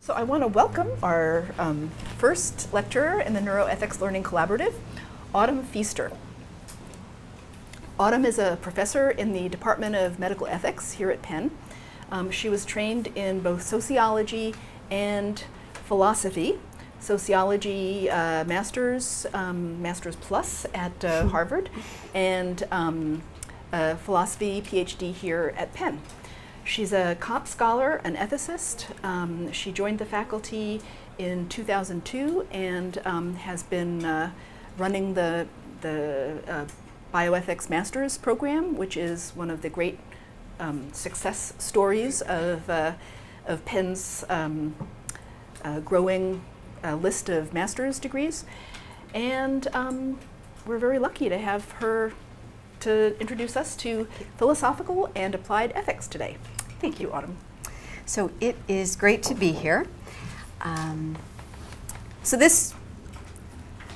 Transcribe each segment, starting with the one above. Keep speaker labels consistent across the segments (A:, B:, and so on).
A: So I want to welcome our first lecturer in the Neuroethics Learning Collaborative, Autumn Feister. Autumn is a professor in the Department of Medical Ethics here at Penn. She was trained in both sociology and philosophy. Sociology master's plus at Harvard, and philosophy PhD here at Penn. She's a comp scholar, an ethicist. She joined the faculty in 2002 and has been running the bioethics master's program, which is one of the great success stories of Penn's growing list of master's degrees. And we're very lucky to have her to introduce us to philosophical and applied ethics today. Thank you, Autumn.
B: So it is great to be here. So this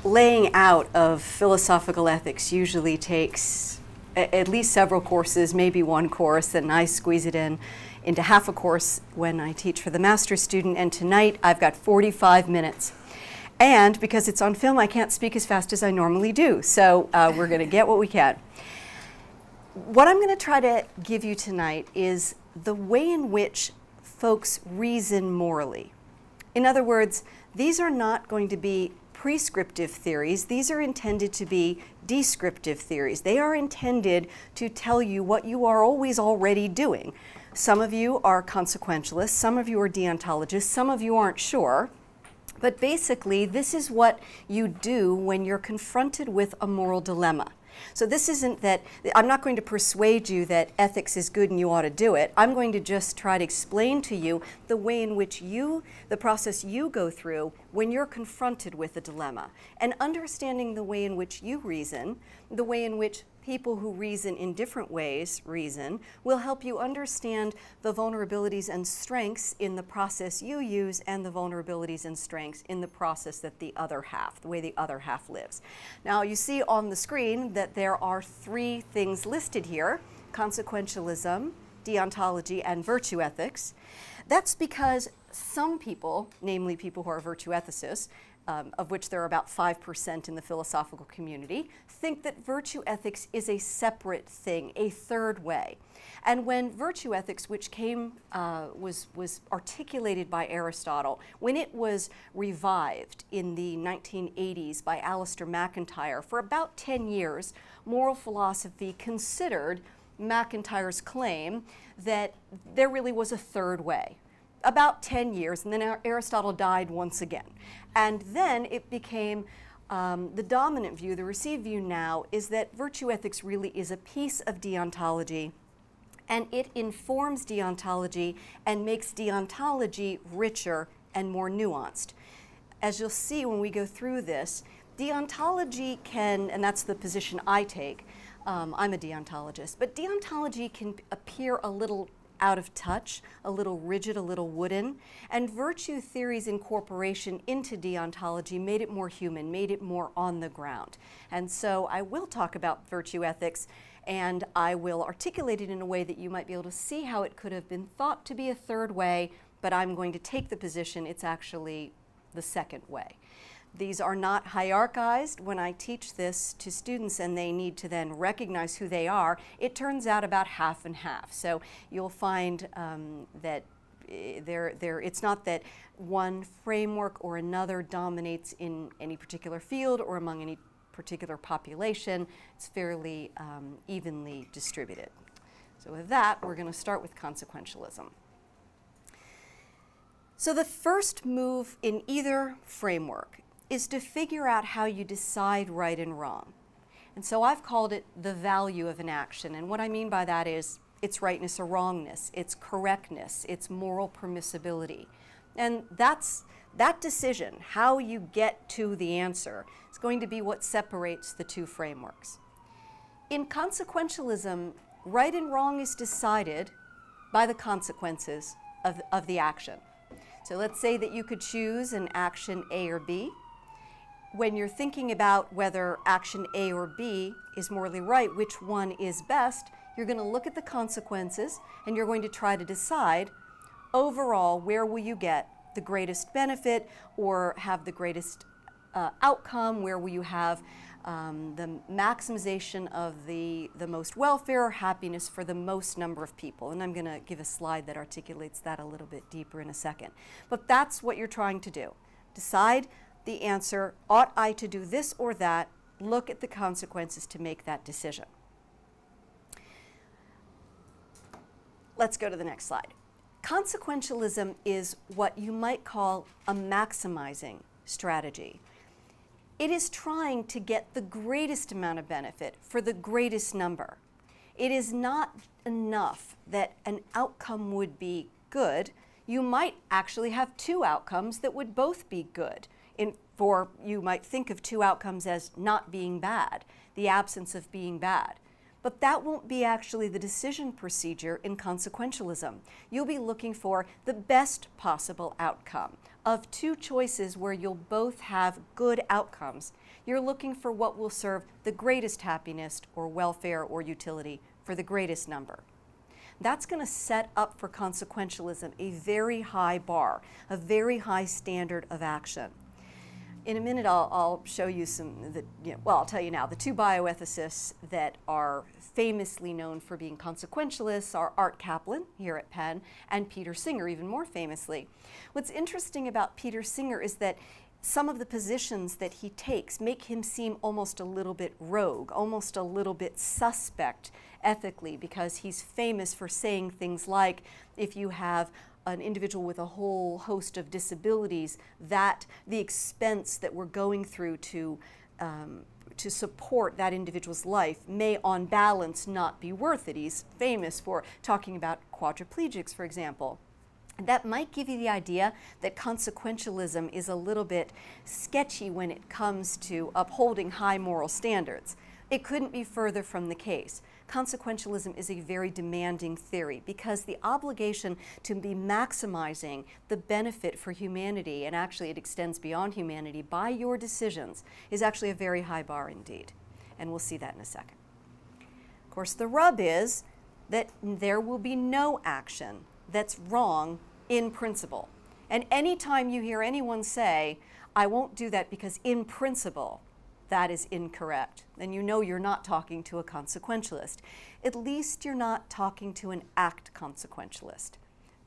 B: laying out of philosophical ethics usually takes at least several courses, maybe one course, and I squeeze it into half a course when I teach for the master's student, and tonight I've got 45 minutes. And because it's on film, I can't speak as fast as I normally do, so we're going to get what we can. What I'm going to try to give you tonight is the way in which folks reason morally. In other words, these are not going to be prescriptive theories. These are intended to be descriptive theories. They are intended to tell you what you are always already doing. Some of you are consequentialists, some of you are deontologists, some of you aren't sure. But basically, this is what you do when you're confronted with a moral dilemma. So this isn't that, I'm not going to persuade you that ethics is good and you ought to do it. I'm going to just try to explain to you the way in which the process you go through when you're confronted with a dilemma. And understanding the way in which you reason, the way in which people who reason in different ways reason, will help you understand the vulnerabilities and strengths in the process you use and the vulnerabilities and strengths in the process that the way the other half lives. Now you see on the screen that there are three things listed here: consequentialism, deontology, and virtue ethics. That's because some people, namely people who are virtue ethicists, of which there are about 5% in the philosophical community, think that virtue ethics is a separate thing, a third way. And when virtue ethics, which was articulated by Aristotle, when it was revived in the 1980s by Alistair MacIntyre, for about 10 years, moral philosophy considered MacIntyre's claim that there really was a third way. About 10 years, and then Aristotle died once again. And then it became the dominant view, the received view now, is that virtue ethics really is a piece of deontology, and it informs deontology and makes deontology richer and more nuanced. As you'll see when we go through this, deontology can, and that's the position I take, I'm a deontologist, but deontology can appear a little out of touch, a little rigid, a little wooden, and virtue theory's incorporation into deontology made it more human, made it more on the ground. And so I will talk about virtue ethics, and I will articulate it in a way that you might be able to see how it could have been thought to be a third way, but I'm going to take the position it's actually the second way. These are not hierarchized. When I teach this to students and they need to then recognize who they are, it turns out about half and half. So you'll find that it's not that one framework or another dominates in any particular field or among any particular population. It's fairly evenly distributed. So with that, we're going to start with consequentialism. So the first move in either framework is to figure out how you decide right and wrong. And so I've called it the value of an action. And what I mean by that is its rightness or wrongness, its correctness, its moral permissibility. And that decision, how you get to the answer, is going to be what separates the two frameworks. In consequentialism, right and wrong is decided by the consequences of the action. So let's say that you could choose an action A or B. When you're thinking about whether action A or B is morally right, which one is best, you're going to look at the consequences and you're going to try to decide overall where will you get the greatest benefit or have the greatest outcome? Where will you have the maximization of the most welfare or happiness for the most number of people? And I'm going to give a slide that articulates that a little bit deeper in a second. But that's what you're trying to do. Decide the answer, ought I to do this or that? Look at the consequences to make that decision. Let's go to the next slide. Consequentialism is what you might call a maximizing strategy. It is trying to get the greatest amount of benefit for the greatest number. It is not enough that an outcome would be good. You might actually have two outcomes that would both be good. You might think of two outcomes as not being bad, the absence of being bad. But that won't be actually the decision procedure in consequentialism. You'll be looking for the best possible outcome. Of two choices where you'll both have good outcomes, you're looking for what will serve the greatest happiness or welfare or utility for the greatest number. That's going to set up for consequentialism a very high bar, a very high standard of action. In a minute, I'll show you I'll tell you now, the two bioethicists that are famously known for being consequentialists are Art Caplan here at Penn and Peter Singer, even more famously. What's interesting about Peter Singer is that some of the positions that he takes make him seem almost a little bit rogue, almost a little bit suspect ethically, because he's famous for saying things like, if you have an individual with a whole host of disabilities, that the expense that we're going through to support that individual's life may on balance not be worth it. He's famous for talking about quadriplegics, for example. That might give you the idea that consequentialism is a little bit sketchy when it comes to upholding high moral standards. It couldn't be further from the case. Consequentialism is a very demanding theory because the obligation to be maximizing the benefit for humanity, and actually it extends beyond humanity, by your decisions is actually a very high bar indeed. And we'll see that in a second. Of course, the rub is that there will be no action that's wrong in principle. And anytime you hear anyone say, I won't do that because in principle, that is incorrect, then you know you're not talking to a consequentialist. At least you're not talking to an act consequentialist.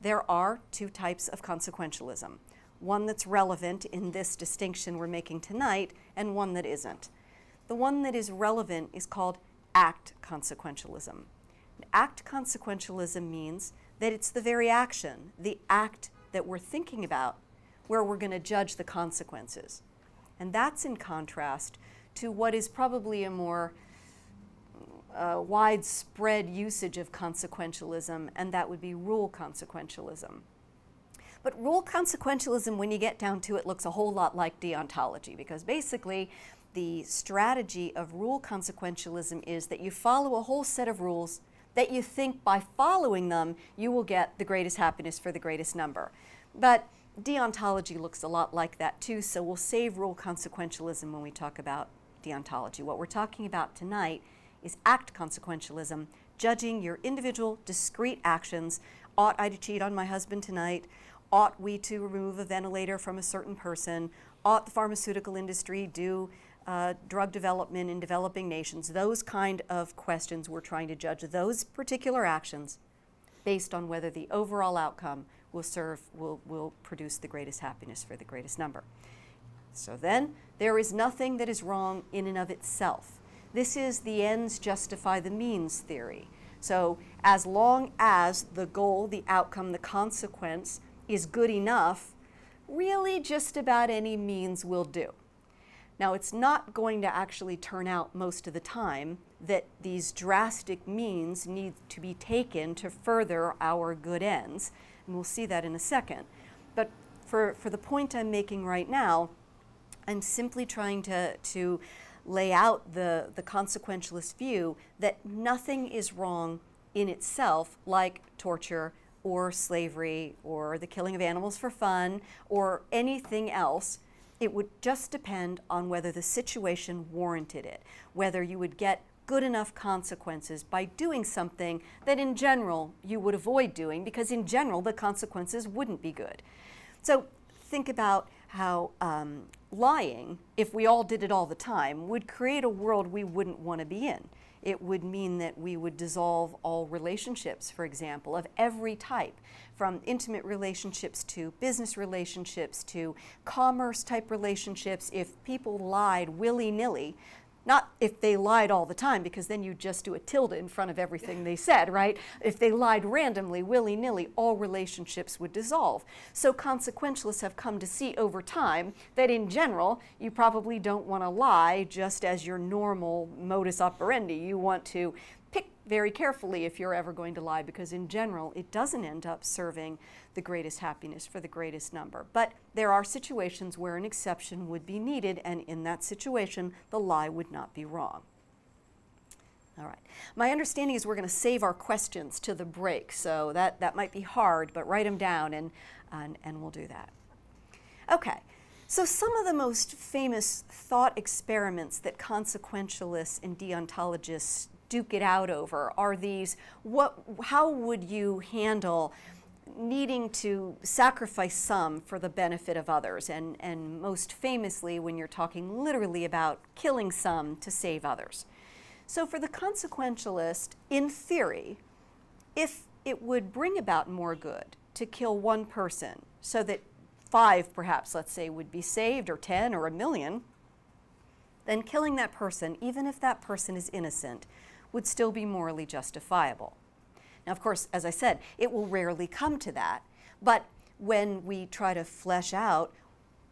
B: There are two types of consequentialism. One that's relevant in this distinction we're making tonight, and one that isn't. The one that is relevant is called act consequentialism. Act consequentialism means that it's the very action, the act that we're thinking about, where we're going to judge the consequences. And that's in contrast to what is probably a more widespread usage of consequentialism, and that would be rule consequentialism. But rule consequentialism, when you get down to it, looks a whole lot like deontology, because basically the strategy of rule consequentialism is that you follow a whole set of rules that you think by following them you will get the greatest happiness for the greatest number. But deontology looks a lot like that too, so we'll save rule consequentialism when we talk about deontology. What we're talking about tonight is act consequentialism, judging your individual discrete actions. Ought I to cheat on my husband tonight? Ought we to remove a ventilator from a certain person? Ought the pharmaceutical industry do drug development in developing nations? Those kind of questions, we're trying to judge those particular actions based on whether the overall outcome will produce the greatest happiness for the greatest number. So then, there is nothing that is wrong in and of itself. This is the ends justify the means theory. So as long as the goal, the outcome, the consequence is good enough, really just about any means will do. Now, it's not going to actually turn out most of the time that these drastic means need to be taken to further our good ends, and we'll see that in a second. But for the point I'm making right now, I'm simply trying to lay out the consequentialist view that nothing is wrong in itself, like torture or slavery or the killing of animals for fun or anything else. It would just depend on whether the situation warranted it, whether you would get good enough consequences by doing something that in general you would avoid doing, because in general the consequences wouldn't be good. So think about how lying, if we all did it all the time, would create a world we wouldn't want to be in. It would mean that we would dissolve all relationships, for example, of every type, from intimate relationships to business relationships to commerce type relationships. If people lied willy-nilly, not if they lied all the time, because then you just do a tilde in front of everything they said, right? If they lied randomly, willy-nilly, all relationships would dissolve. So consequentialists have come to see over time that in general, you probably don't want to lie just as your normal modus operandi. You want to pick very carefully if you're ever going to lie, because in general, it doesn't end up serving the greatest happiness for the greatest number. But there are situations where an exception would be needed, and in that situation, the lie would not be wrong. All right. My understanding is we're going to save our questions to the break, so that might be hard, but write them down and we'll do that. Okay. So some of the most famous thought experiments that consequentialists and deontologists duke it out over are these: how would you handle needing to sacrifice some for the benefit of others? And most famously, when you're talking literally about killing some to save others. So for the consequentialist, in theory, if it would bring about more good to kill one person so that 5 perhaps, let's say, would be saved, or 10 or 1,000,000, then killing that person, even if that person is innocent, would still be morally justifiable. Now, of course, as I said, it will rarely come to that, but when we try to flesh out,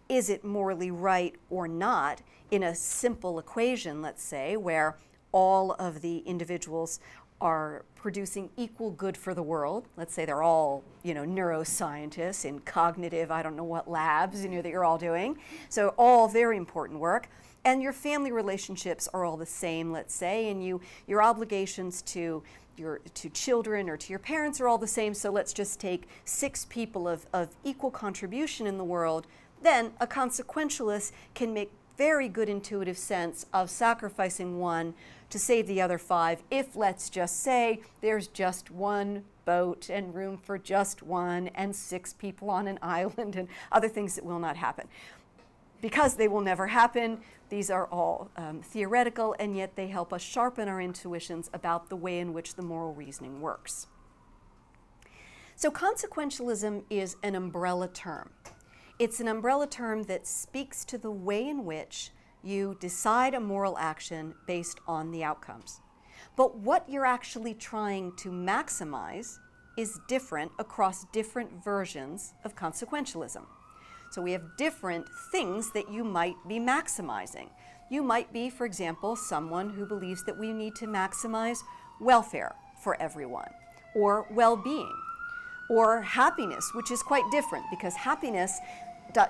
B: is it morally right or not, in a simple equation, let's say, where all of the individuals are producing equal good for the world. Let's say they're all, neuroscientists in cognitive, I don't know what labs, that you're all doing. So all very important work. And your family relationships are all the same, let's say, and your obligations to children or to your parents are all the same. So let's just take 6 people of equal contribution in the world. Then a consequentialist can make very good intuitive sense of sacrificing one to save the other 5 if, let's just say, there's just one boat and room for just one and 6 people on an island and other things that will not happen. Because they will never happen, these are all theoretical, and yet they help us sharpen our intuitions about the way in which the moral reasoning works. So consequentialism is an umbrella term. It's an umbrella term that speaks to the way in which you decide a moral action based on the outcomes. But what you're actually trying to maximize is different across different versions of consequentialism. So we have different things that you might be maximizing. You might be, for example, someone who believes that we need to maximize welfare for everyone, or well-being, or happiness, which is quite different, because happiness,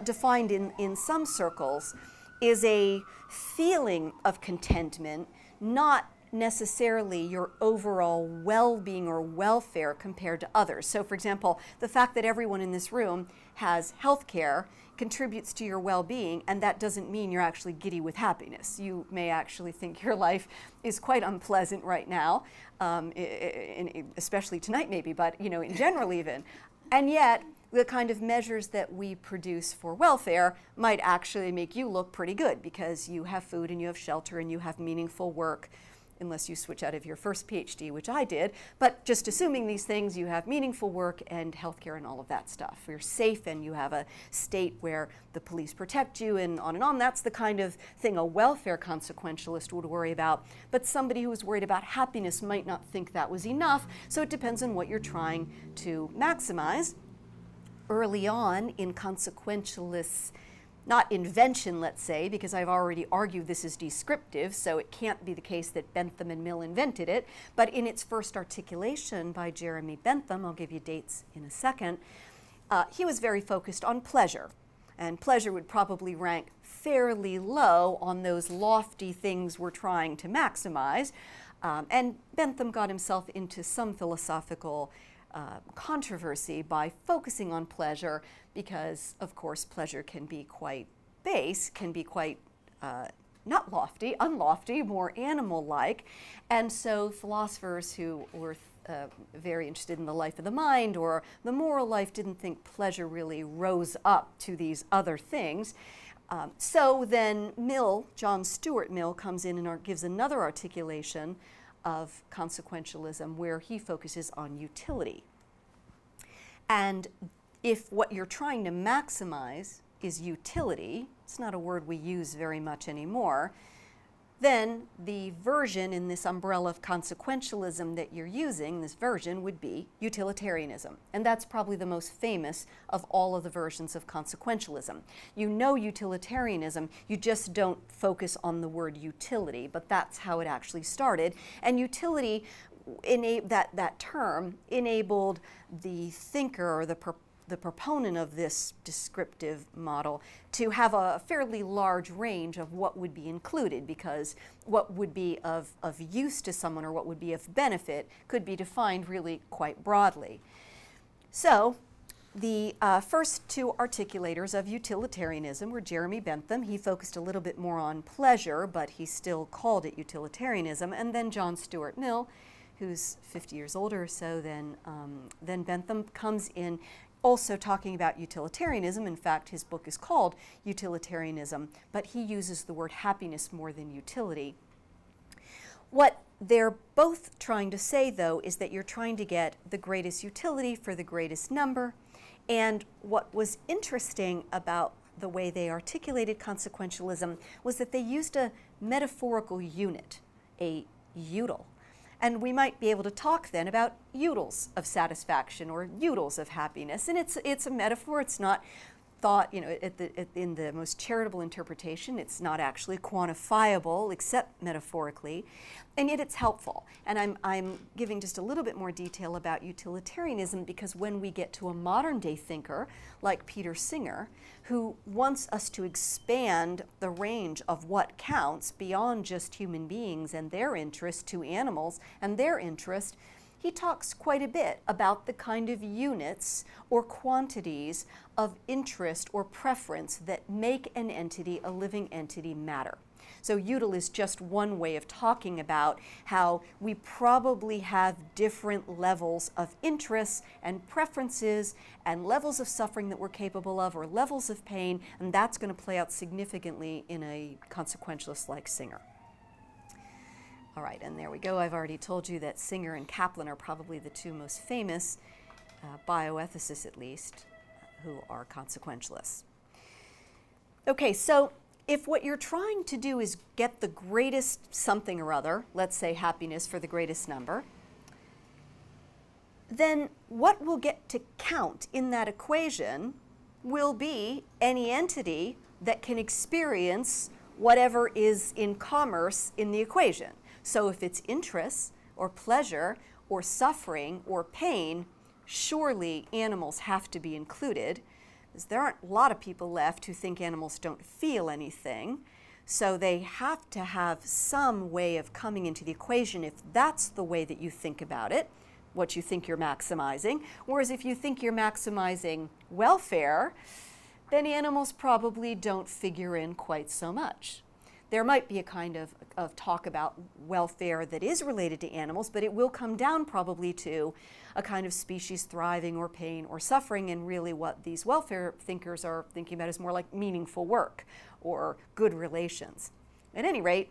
B: defined in some circles, is a feeling of contentment, not necessarily your overall well-being or welfare compared to others. So for example, the fact that everyone in this room has health care contributes to your well-being, and that doesn't mean you're actually giddy with happiness. You may actually think your life is quite unpleasant right now, especially tonight maybe, but in general even. And yet, the kind of measures that we produce for welfare might actually make you look pretty good, because you have food and you have shelter and you have meaningful work, unless you switch out of your first PhD, which I did. But just assuming these things, you have meaningful work and healthcare and all of that stuff. You're safe and you have a state where the police protect you, and on and on. That's the kind of thing a welfare consequentialist would worry about. But somebody who is worried about happiness might not think that was enough. So it depends on what you're trying to maximize. Early on in consequentialists, not invention, let's say, because I've already argued this is descriptive, so it can't be the case that Bentham and Mill invented it, but in its first articulation by Jeremy Bentham, I'll give you dates in a second, he was very focused on pleasure. And pleasure would probably rank fairly low on those lofty things we're trying to maximize. And Bentham got himself into some philosophical controversy by focusing on pleasure, because of course pleasure can be quite base, can be quite not lofty, unlofty, more animal-like. And so philosophers who were very interested in the life of the mind or the moral life didn't think pleasure really rose up to these other things. So then Mill, John Stuart Mill, comes in and gives another articulation of consequentialism where he focuses on utility. And if what you're trying to maximize is utility, it's not a word we use very much anymore, then the version in this umbrella of consequentialism that you're using, this version, would be utilitarianism. And that's probably the most famous of all of the versions of consequentialism. You know utilitarianism, you just don't focus on the word utility, but that's how it actually started. And utility, that term, enabled the thinker or the proponent of this descriptive model to have a fairly large range of what would be included, because what would be of use to someone or what would be of benefit could be defined really quite broadly. So the first two articulators of utilitarianism were Jeremy Bentham. He focused a little bit more on pleasure, but he still called it utilitarianism. And then John Stuart Mill, who's 50 years older or so than Bentham, comes in also talking about utilitarianism. In fact, his book is called Utilitarianism, but he uses the word happiness more than utility. What they're both trying to say, though, is that you're trying to get the greatest utility for the greatest number. And what was interesting about the way they articulated consequentialism was that they used a metaphorical unit, a util. And we might be able to talk then about utils of satisfaction or utils of happiness. And it's a metaphor. It's not thought, in the most charitable interpretation, it's not actually quantifiable except metaphorically, and yet it's helpful. And I'm giving just a little bit more detail about utilitarianism because when we get to a modern day thinker like Peter Singer, who wants us to expand the range of what counts beyond just human beings and their interest to animals and their interest, he talks quite a bit about the kind of units or quantities of interest or preference that make an entity, a living entity, matter. So util is just one way of talking about how we probably have different levels of interests and preferences and levels of suffering that we're capable of or levels of pain, and that's going to play out significantly in a consequentialist like Singer. All right, and there we go. I've already told you that Singer and Kaplan are probably the two most famous bioethicists, at least, who are consequentialists. Okay, so if what you're trying to do is get the greatest something or other, let's say happiness for the greatest number, then what will get to count in that equation will be any entity that can experience whatever is in commerce in the equation. So if it's interest or pleasure or suffering or pain, surely animals have to be included, because there aren't a lot of people left who think animals don't feel anything. So they have to have some way of coming into the equation if that's the way that you think about it, what you think you're maximizing. Whereas if you think you're maximizing welfare, then animals probably don't figure in quite so much. There might be a kind of talk about welfare that is related to animals, but it will come down probably to a kind of species thriving or pain or suffering, and really what these welfare thinkers are thinking about is more like meaningful work or good relations. At any rate,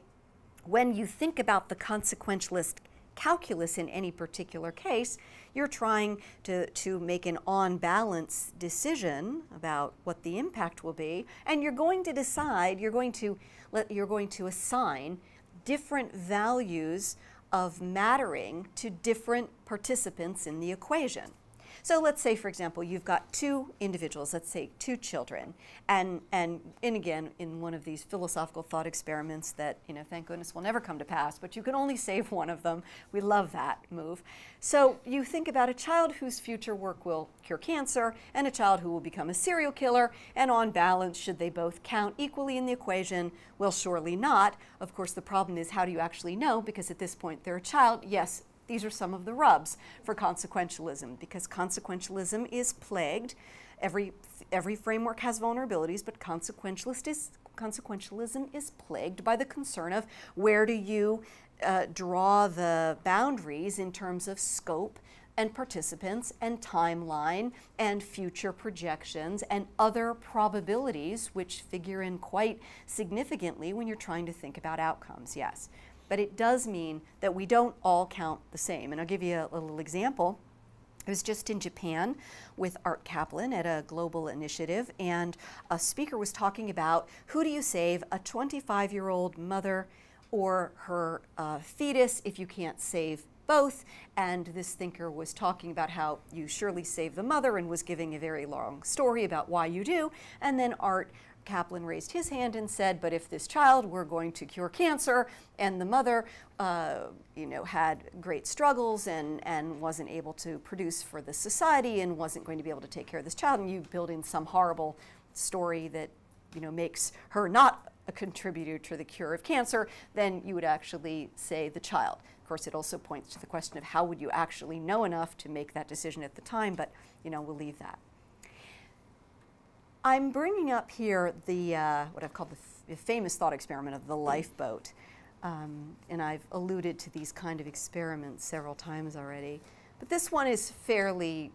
B: when you think about the consequentialist calculus in any particular case, you're trying to make an on-balance decision about what the impact will be, and you're going to decide, you're going to assign different values of mattering to different participants in the equation. So let's say, for example, you've got two individuals, let's say two children, and again, in one of these philosophical thought experiments that, thank goodness will never come to pass, but you can only save one of them. We love that move. So you think about a child whose future work will cure cancer and a child who will become a serial killer, and on balance, should they both count equally in the equation? Well, surely not. Of course, the problem is, how do you actually know? Because at this point, they're a child. Yes, these are some of the rubs for consequentialism, because consequentialism is plagued. Every framework has vulnerabilities, but consequentialism consequentialism is plagued by the concern of where do you draw the boundaries in terms of scope and participants and timeline and future projections and other probabilities which figure in quite significantly when you're trying to think about outcomes, yes. But it does mean that we don't all count the same. And I'll give you a little example. I was just in Japan with Art Kaplan at a global initiative, and a speaker was talking about who do you save, a 25-year-old mother or her fetus if you can't save both. And this thinker was talking about how you surely save the mother and was giving a very long story about why you do. And then Art Kaplan raised his hand and said, but if this child were going to cure cancer and the mother had great struggles and wasn't able to produce for the society and wasn't going to be able to take care of this child, and you build in some horrible story that makes her not a contributor to the cure of cancer, then you would actually say the child. Of course, it also points to the question of how would you actually know enough to make that decision at the time, but we'll leave that. I'm bringing up here the what I've called the famous thought experiment of the lifeboat, and I've alluded to these kind of experiments several times already. But this one is fairly,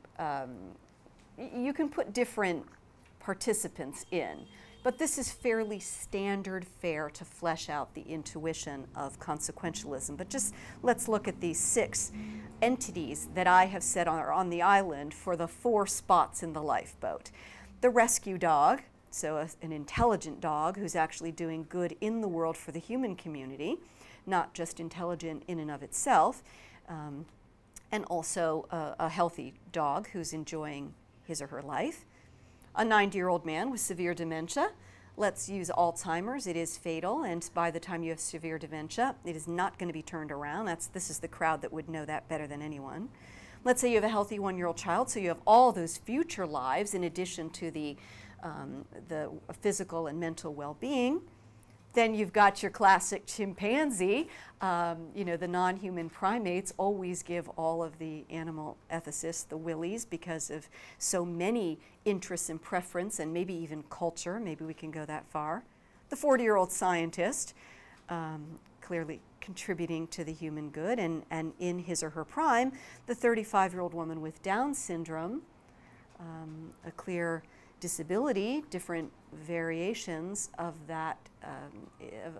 B: you can put different participants in, but this is fairly standard fare to flesh out the intuition of consequentialism. But just let's look at these 6 entities that I have set are on the island for the 4 spots in the lifeboat. The rescue dog, so an intelligent dog who's actually doing good in the world for the human community, not just intelligent in and of itself, and also a healthy dog who's enjoying his or her life. A 90-year-old man with severe dementia. Let's use Alzheimer's. It is fatal, and by the time you have severe dementia, it is not going to be turned around. This is the crowd that would know that better than anyone. Let's say you have a healthy 1-year-old child, so you have all those future lives in addition to the physical and mental well-being. Then you've got your classic chimpanzee. The non-human primates always give all of the animal ethicists the willies because of so many interests and preference and maybe even culture. Maybe we can go that far. The 40-year-old scientist, clearly contributing to the human good and in his or her prime. The 35-year-old woman with Down syndrome, a clear disability, different variations of that,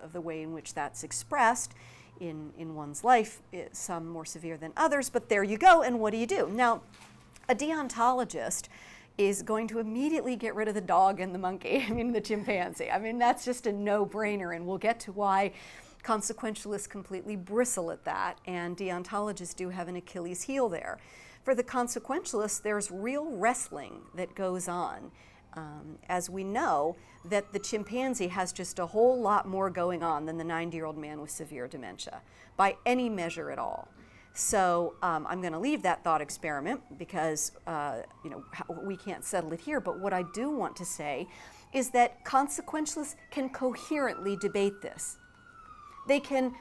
B: of the way in which that's expressed in one's life, some more severe than others, but there you go, and what do you do? Now, a deontologist is going to immediately get rid of the dog and the monkey, the chimpanzee. That's just a no-brainer, and we'll get to why consequentialists completely bristle at that, and deontologists do have an Achilles heel there. For the consequentialists, there's real wrestling that goes on. As we know that the chimpanzee has just a whole lot more going on than the 90-year-old man with severe dementia, by any measure at all. So I'm going to leave that thought experiment because we can't settle it here, but what I do want to say is that consequentialists can coherently debate this. They can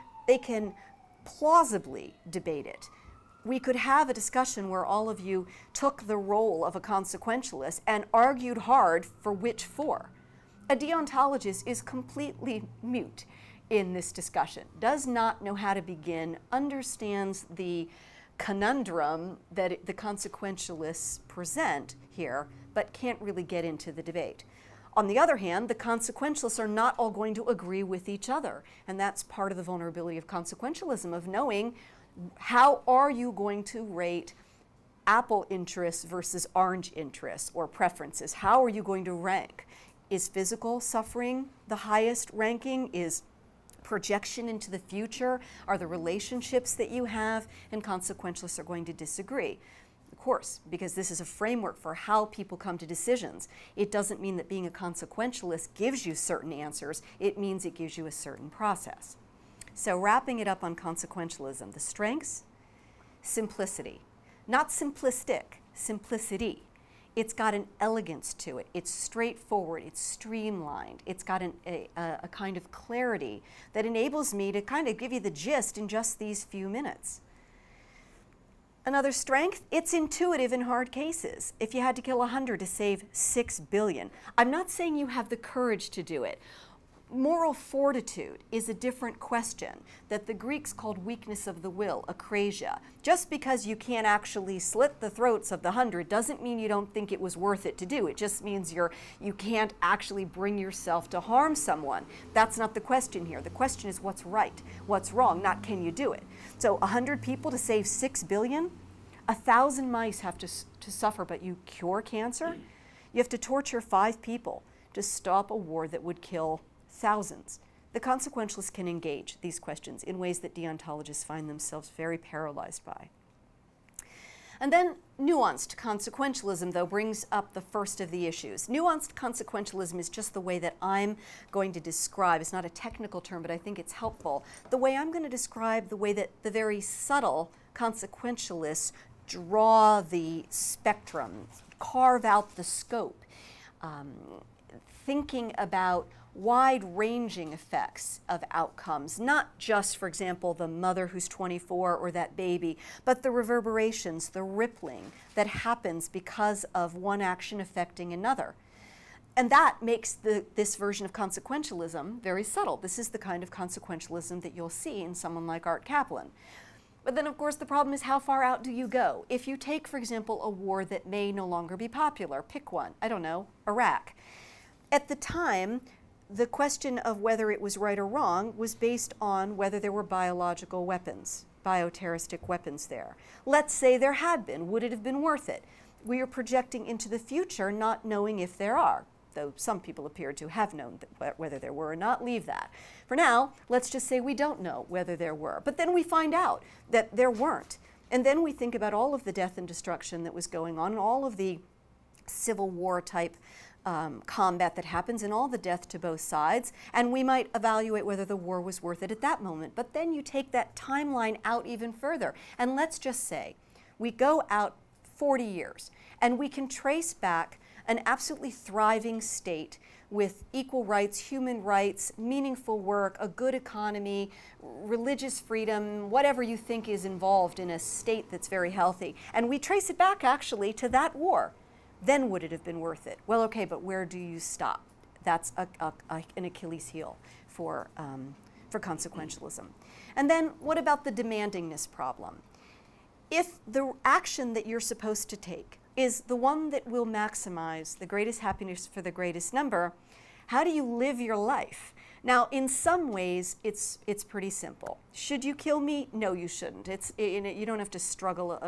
B: plausibly debate it. We could have a discussion where all of you took the role of a consequentialist and argued hard for which for. A deontologist is completely mute in this discussion, does not know how to begin, understands the conundrum that the consequentialists present here, but can't really get into the debate. On the other hand, the consequentialists are not all going to agree with each other, and that's part of the vulnerability of consequentialism, of knowing how are you going to rate apple interests versus orange interests or preferences? How are you going to rank? Is physical suffering the highest ranking? Is projection into the future? Are the relationships that you have? And consequentialists are going to disagree. Of course, because this is a framework for how people come to decisions. It doesn't mean that being a consequentialist gives you certain answers. It means it gives you a certain process. So wrapping it up on consequentialism, the strengths, simplicity. Not simplistic, simplicity. It's got an elegance to it. It's straightforward, it's streamlined. It's got a kind of clarity that enables me to kind of give you the gist in just these few minutes. Another strength, it's intuitive in hard cases. If you had to kill 100 to save 6 billion, I'm not saying you have the courage to do it. Moral fortitude is a different question that the Greeks called weakness of the will, akrasia. Just because you can't actually slit the throats of the 100 doesn't mean you don't think it was worth it to do. It just means you can't actually bring yourself to harm someone. That's not the question here. The question is what's right, what's wrong, not can you do it. So 100 people to save 6 billion? 1,000 mice have to suffer, but you cure cancer? You have to torture 5 people to stop a war that would kill thousands. The consequentialists can engage these questions in ways that deontologists find themselves very paralyzed by. And then nuanced consequentialism, though, brings up the first of the issues. Nuanced consequentialism is just the way that I'm going to describe, it's not a technical term, but I think it's helpful, the way I'm going to describe the way that the very subtle consequentialists draw the spectrum, carve out the scope, thinking about wide-ranging effects of outcomes, not just, for example, the mother who's 24 or that baby, but the reverberations, the rippling that happens because of one action affecting another. And that makes this version of consequentialism very subtle. This is the kind of consequentialism that you'll see in someone like Art Caplan. But then, of course, the problem is how far out do you go? If you take, for example, a war that may no longer be popular, pick one, I don't know, Iraq. At the time, the question of whether it was right or wrong was based on whether there were biological weapons, bioterroristic weapons there. Let's say there had been. Would it have been worth it? We are projecting into the future not knowing if there are, though some people appear to have known whether there were or not. Leave that. For now, let's just say we don't know whether there were. But then we find out that there weren't. And then we think about all of the death and destruction that was going on, and all of the Civil War type combat that happens and all the death to both sides, and we might evaluate whether the war was worth it at that moment. But then you take that timeline out even further, and let's just say we go out 40 years and we can trace back an absolutely thriving state with equal rights, human rights, meaningful work, a good economy, religious freedom, whatever you think is involved in a state that's very healthy, and we trace it back actually to that war. Then would it have been worth it? Well, okay, but where do you stop? That's an Achilles heel for consequentialism. And then what about the demandingness problem? If the action that you're supposed to take is the one that will maximize the greatest happiness for the greatest number, how do you live your life? Now, in some ways, it's pretty simple. Should you kill me? No, you shouldn't. You don't have to struggle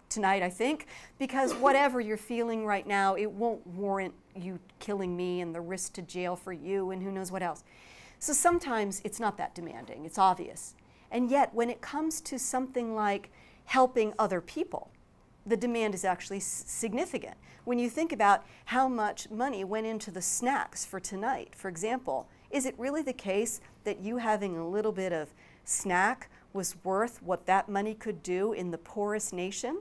B: tonight, I think, because whatever you're feeling right now, it won't warrant you killing me and the risk to jail for you and who knows what else. So sometimes it's not that demanding, it's obvious. And yet, when it comes to something like helping other people, the demand is actually significant. When you think about how much money went into the snacks for tonight, for example, is it really the case that you having a little bit of snack was worth what that money could do in the poorest nation?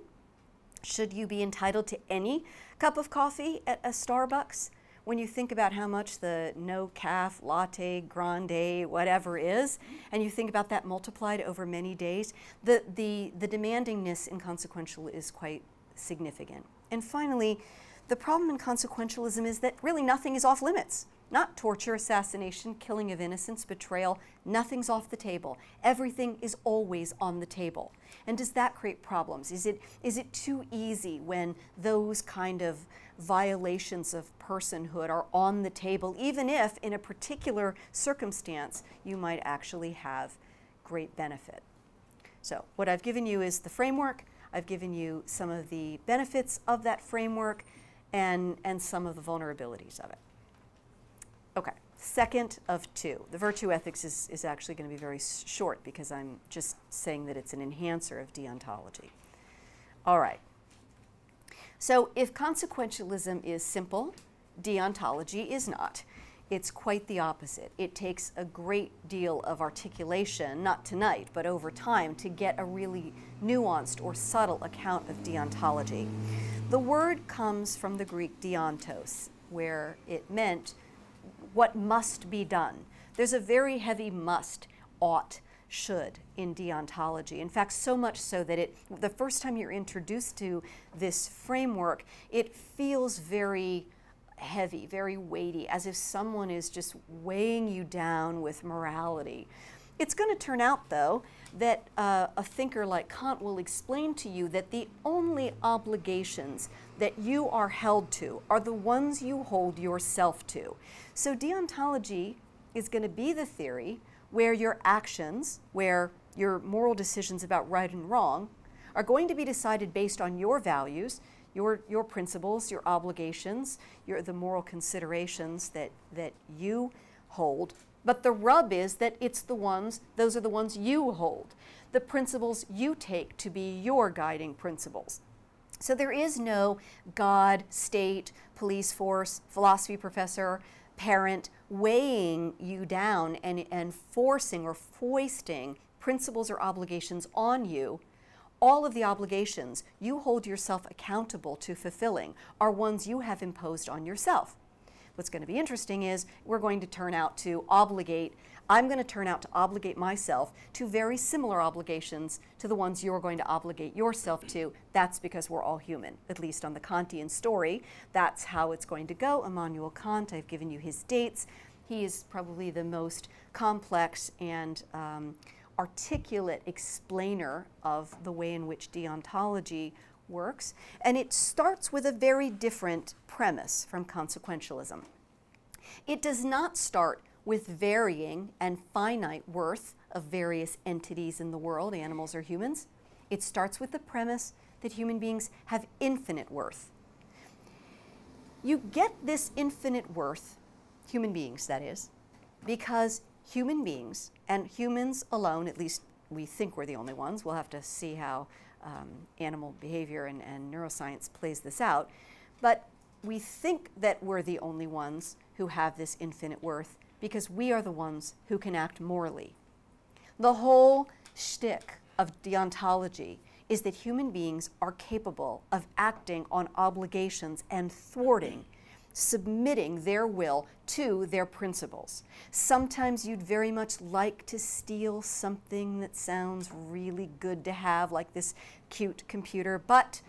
B: Should you be entitled to any cup of coffee at a Starbucks? When you think about how much the no calf, latte, grande, whatever is, and you think about that multiplied over many days, the demandingness in consequential is quite significant. And finally, the problem in consequentialism is that really nothing is off limits. Not torture, assassination, killing of innocents, betrayal, nothing's off the table. Everything is always on the table. And does that create problems? Is it too easy when those kind of violations of personhood are on the table, even if in a particular circumstance you might actually have great benefit? So what I've given you is the framework. I've given you some of the benefits of that framework and some of the vulnerabilities of it. Okay, second of two. The virtue ethics is actually going to be very short because I'm just saying that it's an enhancer of deontology. All right. So if consequentialism is simple, deontology is not. It's quite the opposite. It takes a great deal of articulation, not tonight, but over time, to get a really nuanced or subtle account of deontology. The word comes from the Greek deontos, where it meant what must be done. There's a very heavy must, ought, should in deontology. In fact, so much so that the first time you're introduced to this framework, it feels very heavy, very weighty, as if someone is just weighing you down with morality. It's going to turn out, though, that a thinker like Kant will explain to you that the only obligations that you are held to are the ones you hold yourself to. So deontology is going to be the theory where your actions, where your moral decisions about right and wrong, are going to be decided based on your values, your principles, your obligations, the moral considerations that you hold. But the rub is that those are the ones you hold, the principles you take to be your guiding principles. So there is no God, state, police force, philosophy professor, parent weighing you down and forcing or foisting principles or obligations on you. All of the obligations you hold yourself accountable to fulfilling are ones you have imposed on yourself. What's going to be interesting is I'm going to turn out to obligate myself to very similar obligations to the ones you're going to obligate yourself to. That's because we're all human, at least on the Kantian story. That's how it's going to go. Immanuel Kant, I've given you his dates. He is probably the most complex and articulate explainer of the way in which deontology works, and it starts with a very different premise from consequentialism. It does not start with varying and finite worth of various entities in the world, animals or humans. It starts with the premise that human beings have infinite worth. You get this infinite worth, human beings that is, because human beings, and humans alone, at least we think we're the only ones, we'll have to see how animal behavior and neuroscience plays this out, but we think that we're the only ones who have this infinite worth because we are the ones who can act morally. The whole shtick of deontology is that human beings are capable of acting on obligations and thwarting, submitting their will to their principles. Sometimes you'd very much like to steal something that sounds really good to have, like this cute computer, but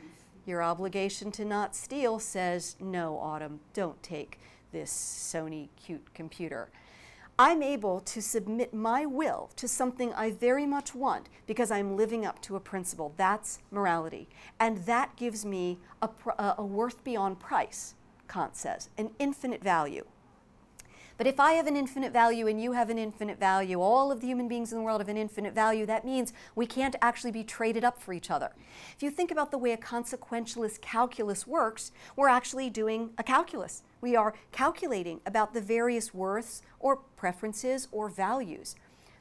B: your obligation to not steal says, no, Autumn, don't take this Sony cute computer. I'm able to submit my will to something I very much want because I'm living up to a principle. That's morality. And that gives me a worth beyond price, Kant says, an infinite value. But if I have an infinite value and you have an infinite value, all of the human beings in the world have an infinite value, that means we can't actually be traded up for each other. If you think about the way a consequentialist calculus works, we're actually doing a calculus. We are calculating about the various worths or preferences or values.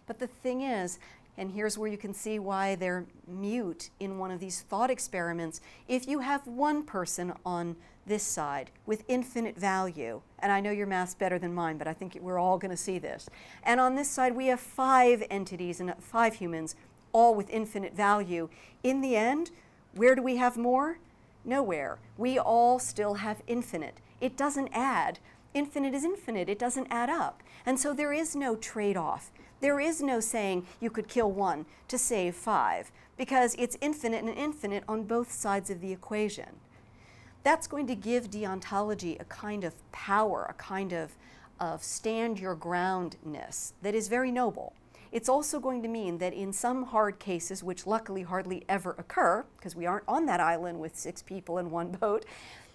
B: But the thing is, and here's where you can see why they're mute in one of these thought experiments. If you have one person on this side with infinite value, and I know your math's better than mine, but I think we're all going to see this. And on this side, we have 5 entities and 5 humans, all with infinite value. In the end, where do we have more? Nowhere. We all still have infinite. It doesn't add. Infinite is infinite. It doesn't add up. And so there is no trade-off. There is no saying you could kill 1 to save 5, because it's infinite and infinite on both sides of the equation. That's going to give deontology a kind of power, a kind of stand-your-groundness that is very noble. It's also going to mean that in some hard cases, which luckily hardly ever occur, because we aren't on that island with 6 people in one boat,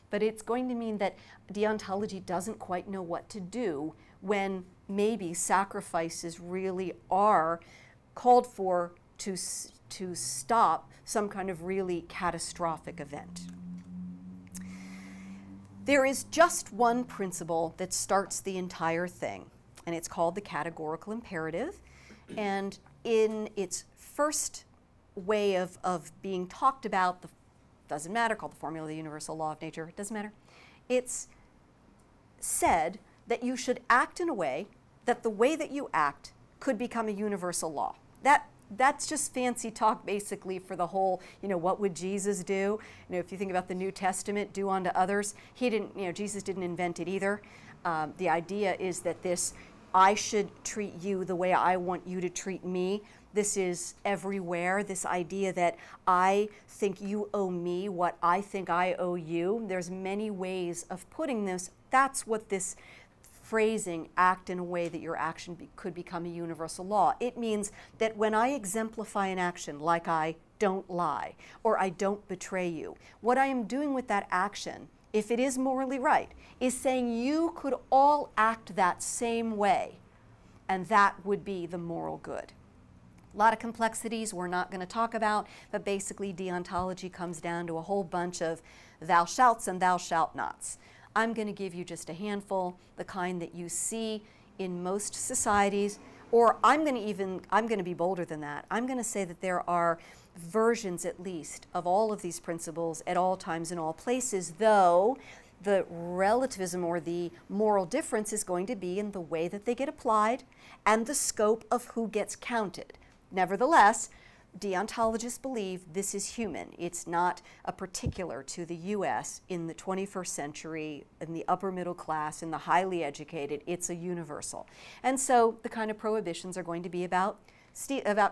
B: but it's going to mean that deontology doesn't quite know what to do when maybe sacrifices really are called for to stop some kind of really catastrophic event. There is just one principle that starts the entire thing, and it's called the categorical imperative. And in its first way of being talked about, doesn't matter, called the formula of the universal law of nature, it doesn't matter. It's said that you should act in a way that the way that you act could become a universal law. That's just fancy talk basically for the whole, what would Jesus do? If you think about the New Testament, do unto others. Jesus didn't invent it either. The idea is that I should treat you the way I want you to treat me. This is everywhere, this idea that I think you owe me what I think I owe you. There's many ways of putting this. That's what this phrasing, act in a way that your action could become a universal law. It means that when I exemplify an action, like I don't lie, or I don't betray you, what I am doing with that action, if it is morally right, is saying you could all act that same way, and that would be the moral good. A lot of complexities we're not going to talk about, but basically deontology comes down to a whole bunch of thou shalts and thou shalt nots. I'm going to give you just a handful, the kind that you see in most societies, or I'm going to be bolder than that. I'm going to say that there are versions, at least, of all of these principles at all times in all places, though the relativism or the moral difference is going to be in the way that they get applied and the scope of who gets counted. Nevertheless, deontologists believe this is human. It's not a particular to the U.S. in the 21st century, in the upper middle class, in the highly educated. It's a universal. And so the kind of prohibitions are going to be about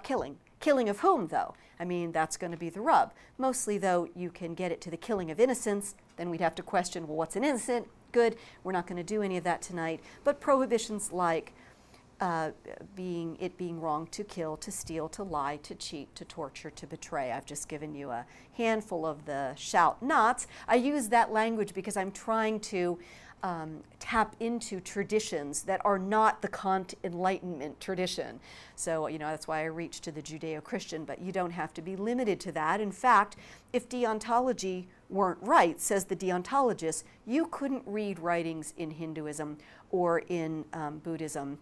B: killing. Killing of whom, though? I mean, that's going to be the rub. Mostly, though, you can get it to the killing of innocents. Then we'd have to question, well, what's an innocent? Good. We're not going to do any of that tonight. But prohibitions like being wrong to kill, to steal, to lie, to cheat, to torture, to betray. I've just given you a handful of the shalt nots. I use that language because I'm trying to tap into traditions that are not the Kant Enlightenment tradition. So, that's why I reach to the Judeo-Christian, but you don't have to be limited to that. In fact, if deontology weren't right, says the deontologist, you couldn't read writings in Hinduism or in Buddhism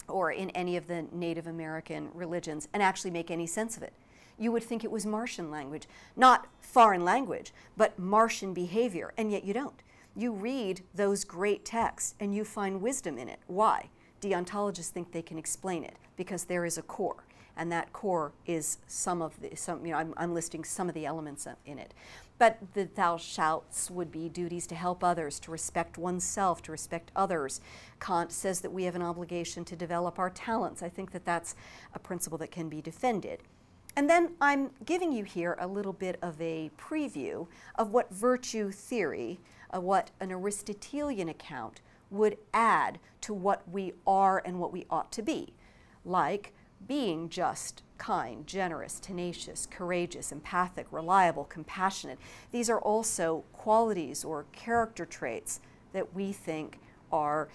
B: or in any of the Native American religions and actually make any sense of it. You would think it was Martian language, not foreign language, but Martian behavior, and yet you don't. You read those great texts and you find wisdom in it. Why? Deontologists think they can explain it because there is a core, and that core is I'm listing some of the elements in it. But the thou shalts would be duties to help others, to respect oneself, to respect others. Kant says that we have an obligation to develop our talents. I think that that's a principle that can be defended. And then I'm giving you here a little bit of a preview of what virtue theory, what an Aristotelian account would add to what we are and what we ought to be, like being just, kind, generous, tenacious, courageous, empathic, reliable, compassionate. These are also qualities or character traits that we think are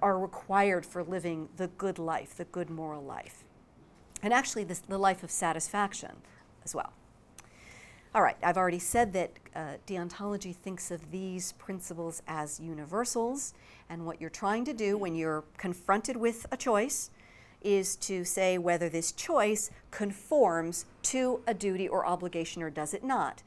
B: required for living the good life, the good moral life. And actually the life of satisfaction as well. All right, I've already said that deontology thinks of these principles as universals, and what you're trying to do when you're confronted with a choice is to say whether this choice conforms to a duty or obligation or does it not.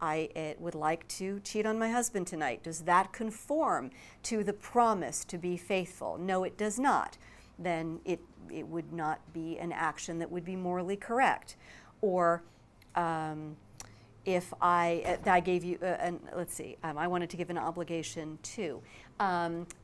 B: I would like to cheat on my husband tonight. Does that conform to the promise to be faithful? No, it does not. Then it would not be an action that would be morally correct. Or if I gave you, let's see, I wanted to give an obligation too.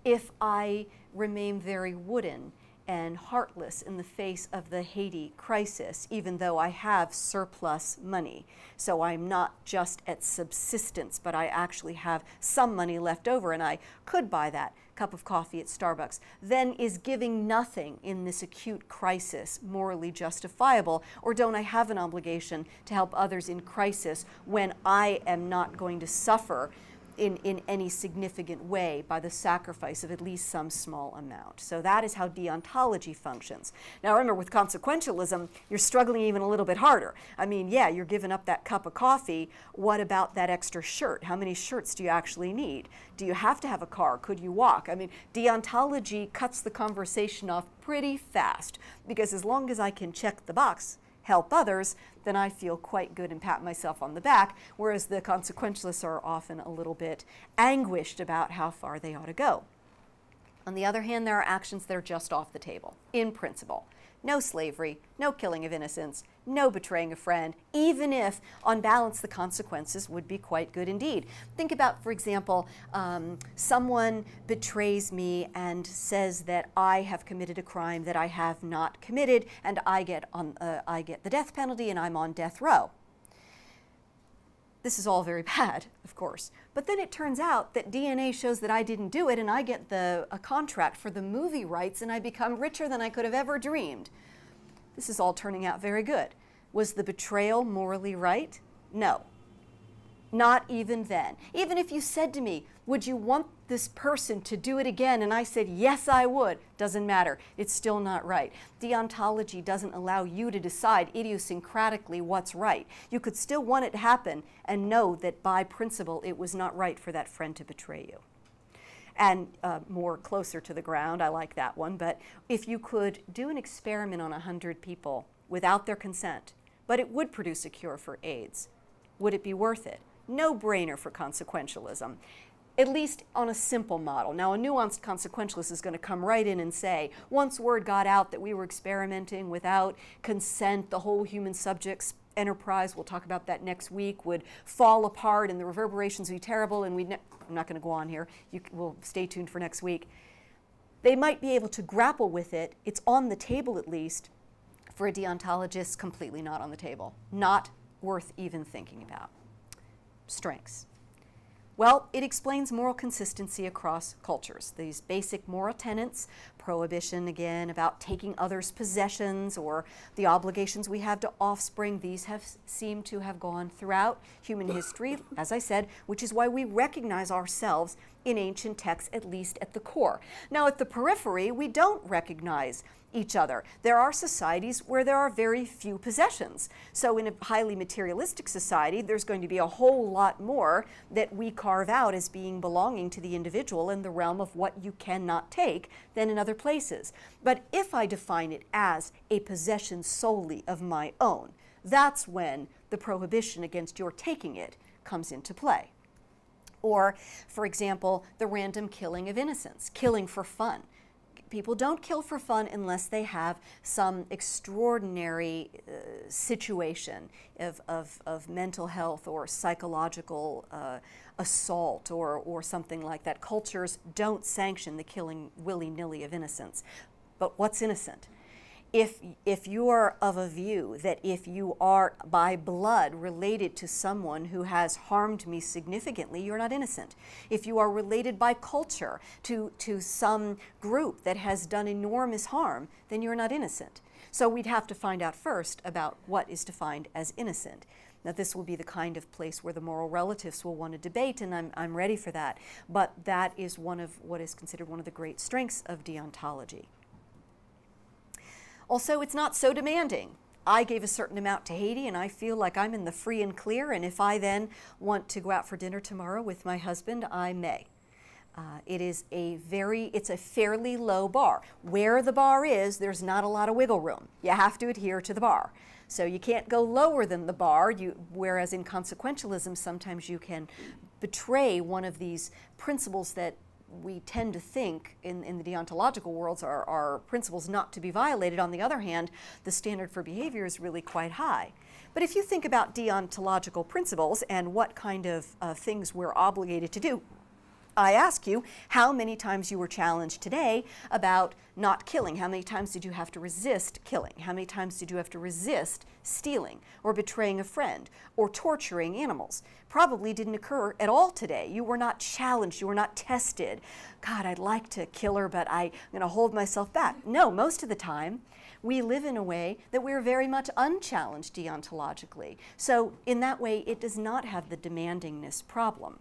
B: If I remain very wooden and heartless in the face of the Haiti crisis, even though I have surplus money. So I'm not just at subsistence, but I actually have some money left over and I could buy that cup of coffee at Starbucks. Then is giving nothing in this acute crisis morally justifiable? Or don't I have an obligation to help others in crisis when I am not going to suffer in any significant way by the sacrifice of at least some small amount? So that is how deontology functions. Now remember, with consequentialism, you're struggling even a little bit harder. I mean, yeah, you're giving up that cup of coffee. What about that extra shirt? How many shirts do you actually need? Do you have to have a car? Could you walk? I mean, deontology cuts the conversation off pretty fast, because as long as I can check the box, help others, then I feel quite good and pat myself on the back, whereas the consequentialists are often a little bit anguished about how far they ought to go. On the other hand, there are actions that are just off the table, in principle. no slavery, no killing of innocents, no betraying a friend, even if, on balance, the consequences would be quite good indeed. Think about, for example, someone betrays me and says that I have committed a crime that I have not committed, and I get the death penalty and I'm on death row. This is all very bad, of course. But then it turns out that DNA shows that I didn't do it, and I get a contract for the movie rights, and I become richer than I could have ever dreamed. This is all turning out very good. Was the betrayal morally right? No. Not even then. Even if you said to me, would you want this person to do it again? And I said, yes, I would. Doesn't matter. It's still not right. Deontology doesn't allow you to decide idiosyncratically what's right. You could still want it to happen and know that by principle it was not right for that friend to betray you. And more closer to the ground, I like that one, but if you could do an experiment on 100 people without their consent, but it would produce a cure for AIDS, would it be worth it? No-brainer for consequentialism, at least on a simple model. Now, a nuanced consequentialist is going to come right in and say, once word got out that we were experimenting without consent, the whole human subjects enterprise, we'll talk about that next week, would fall apart and the reverberations would be terrible, and I'm not going to go on here. We'll stay tuned for next week. They might be able to grapple with it. It's on the table at least. For a deontologist, completely not on the table. Not worth even thinking about. Strengths. Well, it explains moral consistency across cultures. These basic moral tenets, prohibition again about taking others' possessions or the obligations we have to offspring, these have seemed to have gone throughout human history, as I said, which is why we recognize ourselves in ancient texts, at least at the core. Now, at the periphery, we don't recognize each other. There are societies where there are very few possessions. So in a highly materialistic society, there's going to be a whole lot more that we carve out as being belonging to the individual in the realm of what you cannot take than in other places. But if I define it as a possession solely of my own, that's when the prohibition against your taking it comes into play. Or, for example, the random killing of innocents, killing for fun. People don't kill for fun unless they have some extraordinary situation of mental health or psychological assault or something like that. Cultures don't sanction the killing willy-nilly of innocents. But what's innocent? If you are of a view that if you are by blood related to someone who has harmed me significantly, you're not innocent. If you are related by culture to some group that has done enormous harm, then you're not innocent. So we'd have to find out first about what is defined as innocent. Now, this will be the kind of place where the moral relatives will want to debate, and I'm ready for that. But that is one of what is considered one of the great strengths of deontology. Also, it's not so demanding. I gave a certain amount to Haiti and I feel like I'm in the free and clear, and if I then want to go out for dinner tomorrow with my husband, I may. It's a fairly low bar. Where the bar is, there's not a lot of wiggle room. You have to adhere to the bar. So you can't go lower than the bar, whereas in consequentialism, sometimes you can betray one of these principles that we tend to think in the deontological worlds are principles not to be violated. On the other hand, the standard for behavior is really quite high. But if you think about deontological principles and what kind of things we're obligated to do, I ask you how many times you were challenged today about not killing. How many times did you have to resist killing? How many times did you have to resist stealing or betraying a friend or torturing animals? Probably didn't occur at all today. You were not challenged. You were not tested. God, I'd like to kill her, but I'm going to hold myself back. No, most of the time we live in a way that we're very much unchallenged deontologically. So in that way, it does not have the demandingness problem.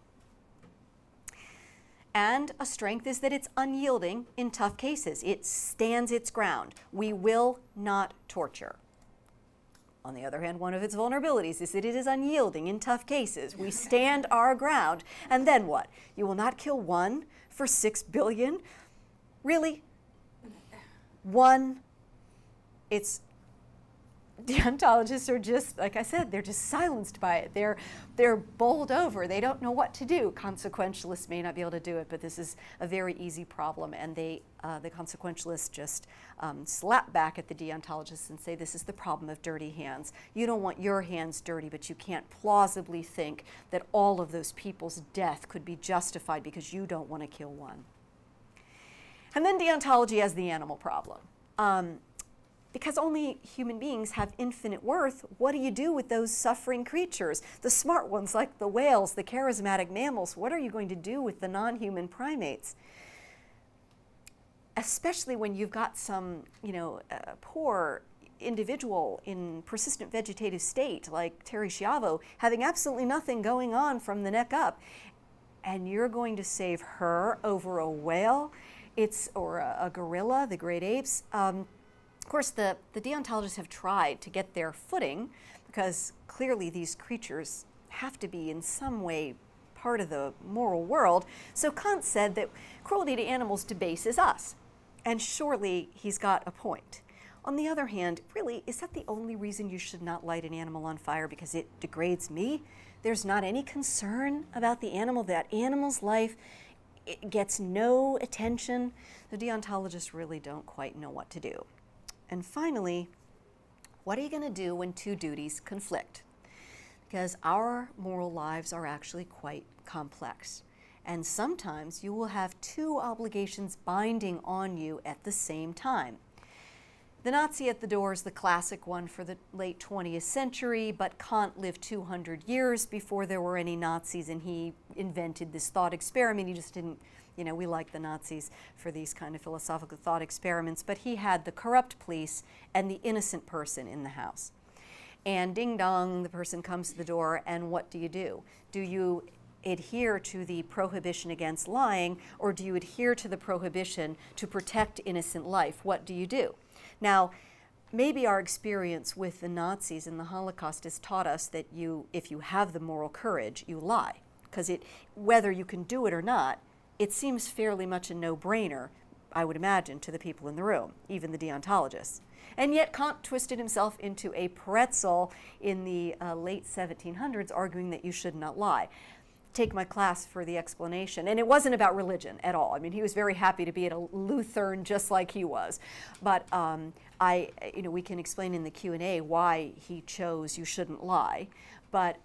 B: And a strength is that it's unyielding in tough cases. It stands its ground. We will not torture. On the other hand, one of its vulnerabilities is that it is unyielding in tough cases. We stand our ground. And then what? You will not kill one for 6 billion? Really? One, it's deontologists are just, like I said, they're just silenced by it. They're bowled over. They don't know what to do. Consequentialists may not be able to do it, but this is a very easy problem, and the consequentialists just slap back at the deontologists and say, this is the problem of dirty hands. You don't want your hands dirty, but you can't plausibly think that all of those people's death could be justified because you don't want to kill one. And then deontology has the animal problem. Because only human beings have infinite worth, what do you do with those suffering creatures? The smart ones like the whales, the charismatic mammals, what are you going to do with the non-human primates? Especially when you've got some, poor individual in persistent vegetative state like Terry Schiavo having absolutely nothing going on from the neck up, and you're going to save her over a whale, or a gorilla, the great apes. Of course, the deontologists have tried to get their footing because clearly these creatures have to be in some way part of the moral world. So Kant said that cruelty to animals debases us. And surely he's got a point. On the other hand, really, is that the only reason you should not light an animal on fire because it degrades me? There's not any concern about the animal, that animal's life it gets no attention. The deontologists really don't quite know what to do. And finally, what are you going to do when two duties conflict? Because our moral lives are actually quite complex. And sometimes you will have two obligations binding on you at the same time. The Nazi at the door is the classic one for the late 20th century, but Kant lived 200 years before there were any Nazis, and he invented this thought experiment. He just didn't, we like the Nazis for these kind of philosophical thought experiments, but he had the corrupt police and the innocent person in the house. And ding dong, the person comes to the door, and what do? Do you adhere to the prohibition against lying, or do you adhere to the prohibition to protect innocent life? What do you do? Now, maybe our experience with the Nazis and the Holocaust has taught us that if you have the moral courage, you lie. Because whether you can do it or not, it seems fairly much a no-brainer, I would imagine, to the people in the room, even the deontologists. And yet Kant twisted himself into a pretzel in the late 1700s, arguing that you should not lie. Take my class for the explanation. And it wasn't about religion at all. I mean, he was very happy to be at a Lutheran just like he was. But we can explain in the Q&A why he chose you shouldn't lie. But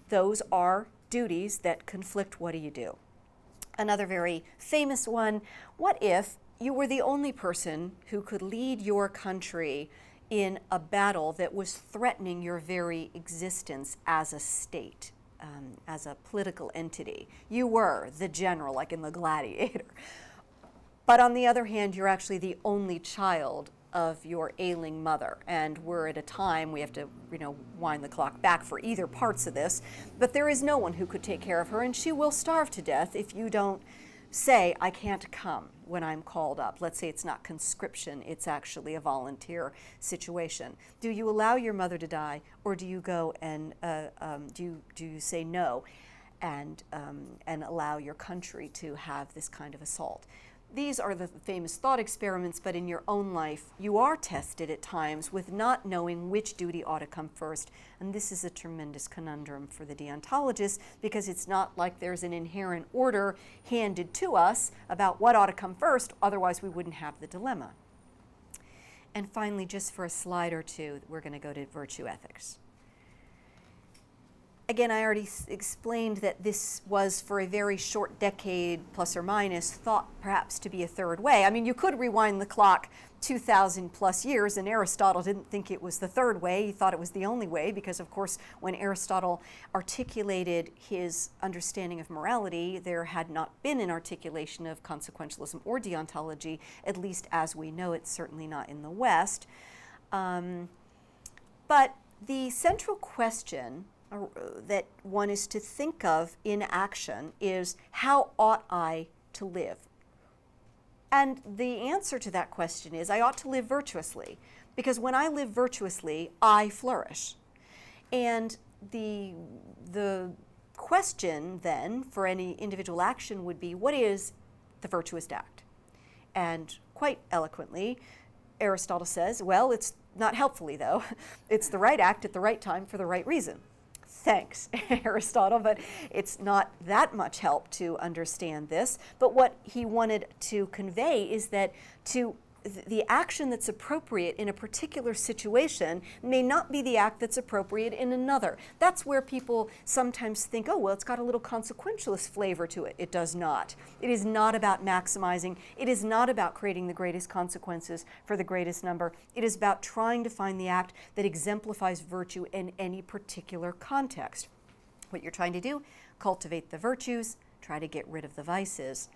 B: those are duties that conflict. What do you do? Another very famous one, what if you were the only person who could lead your country in a battle that was threatening your very existence as a state? As a political entity. You were the general, like in The Gladiator. But on the other hand, you're actually the only child of your ailing mother. And we're at a time, we have to, wind the clock back for either parts of this, but there is no one who could take care of her, and she will starve to death if you don't say, I can't come when I'm called up. Let's say it's not conscription, it's actually a volunteer situation. Do you allow your mother to die, or do you go and do you say no and allow your country to have this kind of assault? These are the famous thought experiments, but in your own life, you are tested at times with not knowing which duty ought to come first. And this is a tremendous conundrum for the deontologists, because it's not like there's an inherent order handed to us about what ought to come first, otherwise we wouldn't have the dilemma. And finally, just for a slide or two, we're going to go to virtue ethics. Again, I already explained that this was, for a very short decade, plus or minus, thought perhaps to be a third way. I mean, you could rewind the clock 2,000 plus years, and Aristotle didn't think it was the third way. He thought it was the only way, because, of course, when Aristotle articulated his understanding of morality, there had not been an articulation of consequentialism or deontology, at least as we know it, certainly not in the West. But the central question that one is to think of in action is, how ought I to live? And the answer to that question is, I ought to live virtuously, because when I live virtuously, I flourish. And the question then for any individual action would be, what is the virtuous act? And quite eloquently, Aristotle says, well, it's not helpfully though, it's the right act at the right time for the right reason. Thanks, Aristotle, but it's not that much help to understand this. But what he wanted to convey is that the action that's appropriate in a particular situation may not be the act that's appropriate in another. That's where people sometimes think, oh, well, it's got a little consequentialist flavor to it. It does not. It is not about maximizing. It is not about creating the greatest consequences for the greatest number. It is about trying to find the act that exemplifies virtue in any particular context. What you're trying to do, cultivate the virtues, try to get rid of the vices.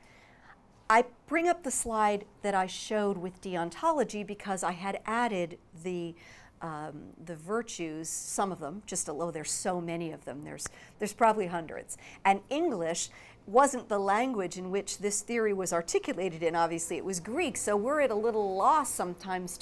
B: I bring up the slide that I showed with deontology because I had added the virtues, some of them, just although there's so many of them, there's probably hundreds. And English wasn't the language in which this theory was articulated in. Obviously, it was Greek, so we're at a little loss sometimes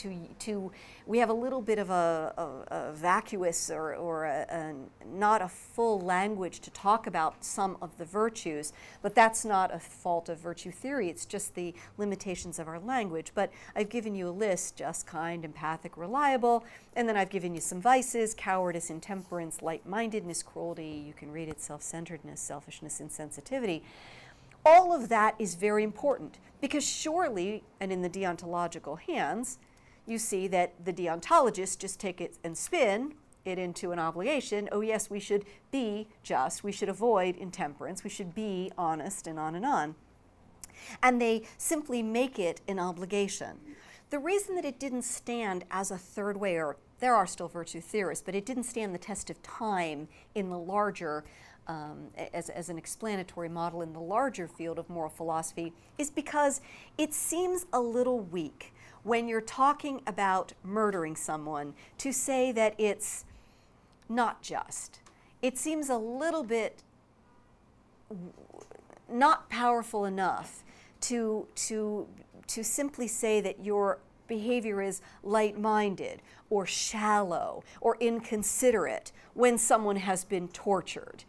B: we have a little bit of a vacuous or not a full language to talk about some of the virtues, but that's not a fault of virtue theory, it's just the limitations of our language. But I've given you a list: just, kind, empathic, reliable, and then I've given you some vices: cowardice, intemperance, light-mindedness, cruelty, you can read it, self-centeredness, selfishness, insensitivity. All of that is very important because surely, and in the deontological hands, you see that the deontologists just take it and spin it into an obligation. Oh yes, we should be just, we should avoid intemperance, we should be honest, and on and on. And they simply make it an obligation. The reason that it didn't stand as a third way, or there are still virtue theorists, but it didn't stand the test of time in the larger, as an explanatory model in the larger field of moral philosophy, is because it seems a little weak when you're talking about murdering someone to say that it's not just. It seems a little bit not powerful enough to simply say that your behavior is light-minded or shallow or inconsiderate when someone has been tortured.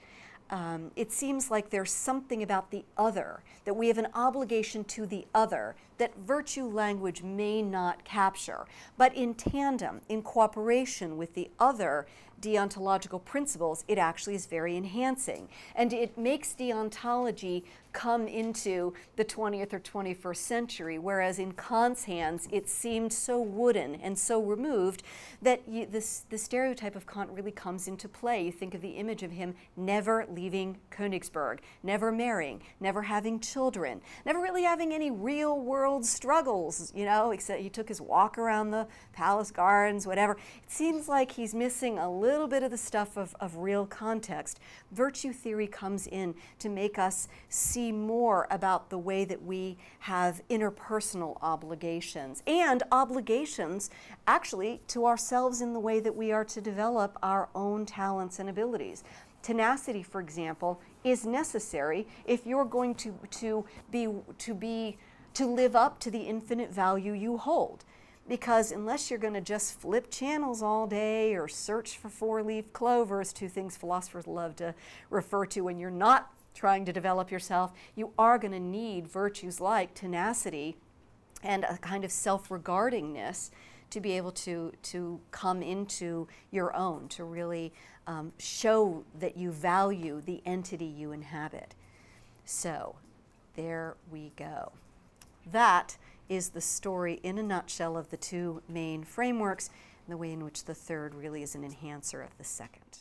B: It seems like there's something about the other, that we have an obligation to the other that virtue language may not capture. But in tandem, in cooperation with the other deontological principles, it actually is very enhancing. And it makes deontology come into the 20th or 21st century, whereas in Kant's hands it seemed so wooden and so removed that the stereotype of Kant really comes into play. You think of the image of him never leaving Königsberg, never marrying, never having children, never really having any real world struggles, you know, except he took his walk around the palace gardens, whatever. It seems like he's missing a little bit of the stuff of real context. Virtue theory comes in to make us see more about the way that we have interpersonal obligations, and obligations actually to ourselves in the way that we are to develop our own talents and abilities. Tenacity, for example, is necessary if you're going to live up to the infinite value you hold. Because unless you're going to just flip channels all day or search for four-leaf clovers, two things philosophers love to refer to when you're not trying to develop yourself, you are going to need virtues like tenacity and a kind of self-regardingness to be able to come into your own, to really show that you value the entity you inhabit. So there we go. That is the story in a nutshell of the two main frameworks and the way in which the third really is an enhancer of the second.